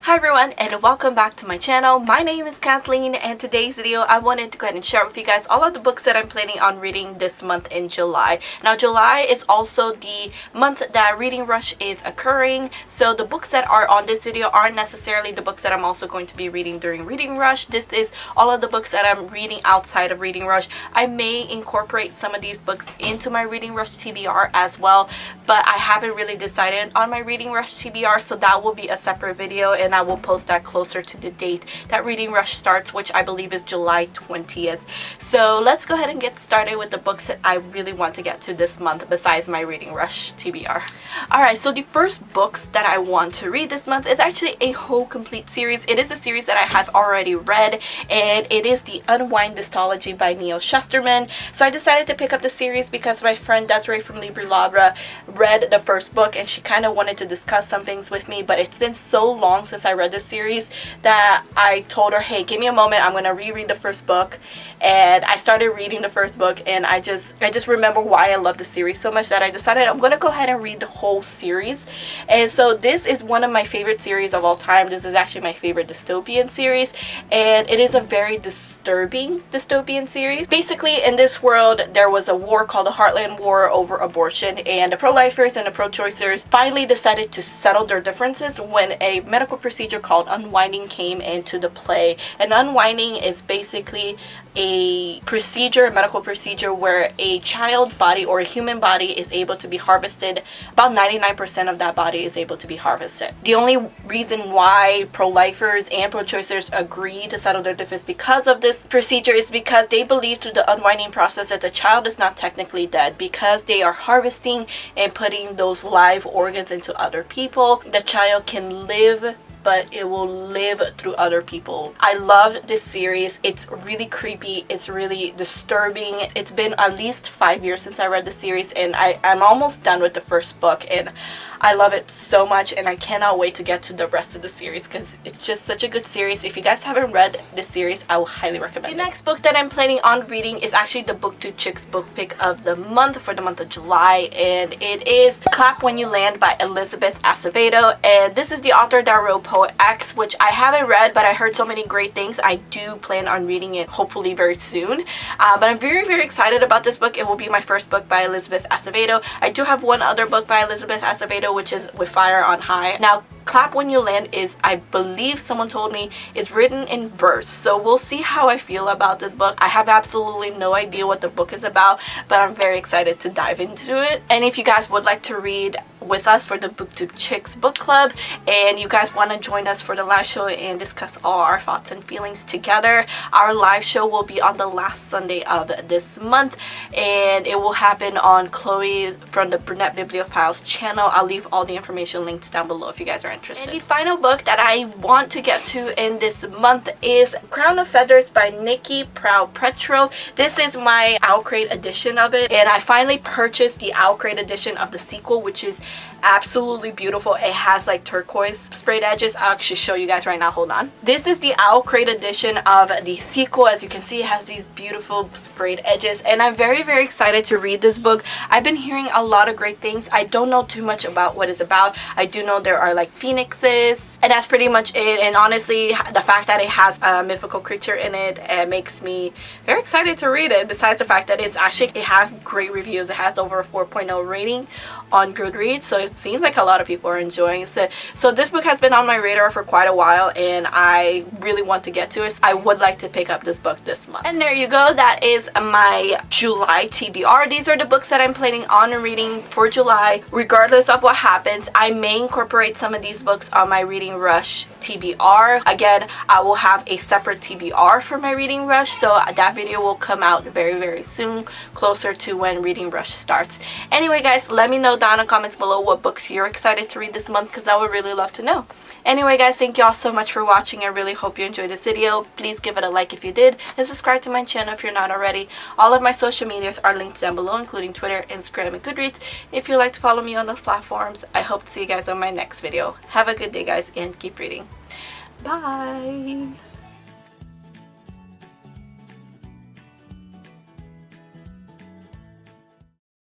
Hi everyone, and welcome back to my channel. My name is Kathleen, and today's video I wanted to go ahead and share with you guys all of the books that I'm planning on reading this month in July. Now July is also the month that Reading Rush is occurring, so the books that are on this video aren't necessarily the books that I'm also going to be reading during Reading Rush. This is all of the books that I'm reading outside of Reading Rush. I may incorporate some of these books into my Reading Rush TBR as well, but I haven't really decided on my Reading Rush TBR, so that will be a separate video, and I will post that closer to the date that Reading Rush starts, which I believe is July 20th. So let's go ahead and get started with the books that I really want to get to this month besides my Reading Rush TBR. Alright, so the first books that I want to read this month is actually a whole complete series. It is a series that I have already read, and it is the Unwind Astrology by Neil Shusterman. So I decided to pick up the series because my friend Desiree from Bibliophile read the first book, and she kind of wanted to discuss some things with me, but it's been so long since I read this series that I told her, hey, give me a moment, I'm gonna reread the first book. And I started reading the first book, and I just remember why I love the series so much that I decided I'm gonna go ahead and read the whole series. And so this is one of my favorite series of all time. This is actually my favorite dystopian series, and it is a very disturbing dystopian series. Basically, in this world there was a war called the Heartland War over abortion, and the pro-lifers and the pro-choicers finally decided to settle their differences when a medical procedure called unwinding came into the play. And unwinding is basically a medical procedure where a child's body or a human body is able to be harvested. About 99% of that body is able to be harvested. The only reason why pro-lifers and pro-choicers agree to settle their difference because of this procedure is because they believe through the unwinding process that the child is not technically dead, because they are harvesting and putting those live organs into other people. The child can live, but it will live through other people. I love this series. It's really creepy. It's really disturbing. It's been at least 5 years since I read the series, and I'm almost done with the first book, and I love it so much, and I cannot wait to get to the rest of the series because it's just such a good series. If you guys haven't read this series, I will highly recommend it. The next book that I'm planning on reading is actually the BookTube Chicks book pick of the month for the month of July, and it is Clap When You Land by Elizabeth Acevedo. And this is the author that wrote Poet X, which I haven't read, but I heard so many great things. I do plan on reading it hopefully very soon, but I'm very excited about this book. It will be my first book by Elizabeth Acevedo. I do have one other book by Elizabeth Acevedo, which is With Fire on High. Now Clap When You Land is, I believe someone told me, is written in verse, so we'll see how I feel about this book. I have absolutely no idea what the book is about, but I'm very excited to dive into it. And if you guys would like to read with us for the BookTube Chicks book club, and you guys want to join us for the live show and discuss all our thoughts and feelings together, our live show will be on the last Sunday of this month, and it will happen on Chloe from the Brunette Bibliophile's channel. I'll leave all the information links down below if you guys are interested. And the final book that I want to get to in this month is Crown of Feathers by Nikki Proud-Petro. This is my Owlcrate edition of it, and I finally purchased the Owlcrate edition of the sequel, which is absolutely beautiful. It has like turquoise sprayed edges. I'll actually show you guys right now. Hold on. This is the Owlcrate edition of the sequel. As you can see, it has these beautiful sprayed edges, and I'm very excited to read this book. I've been hearing a lot of great things. I don't know too much about what it's about. I do know there are like phoenixes, and that's pretty much it. And honestly, the fact that it has a mythical creature in it makes me very excited to read it, besides the fact that it has great reviews. It has over a 4.0 rating on Goodreads, so it seems like a lot of people are enjoying it. So this book has been on my radar for quite a while, and I really want to get to it. I would like to pick up this book this month. And there you go. That is my July TBR. These are the books that I'm planning on reading for July. Regardless of what happens, I may incorporate some of these books on my Reading Rush TBR. Again, I will have a separate TBR for my Reading Rush, so that video will come out very soon, closer to when Reading Rush starts. Anyway guys, let me know down in the comments below what books you're excited to read this month, because I would really love to know. Anyway guys, thank you all so much for watching. I really hope you enjoyed this video. Please give it a like if you did, and subscribe to my channel if you're not already. All of my social medias are linked down below, including Twitter, Instagram, and Goodreads. If you'd like to follow me on those platforms, I hope to see you guys on my next video. Have a good day guys, and keep reading. Bye!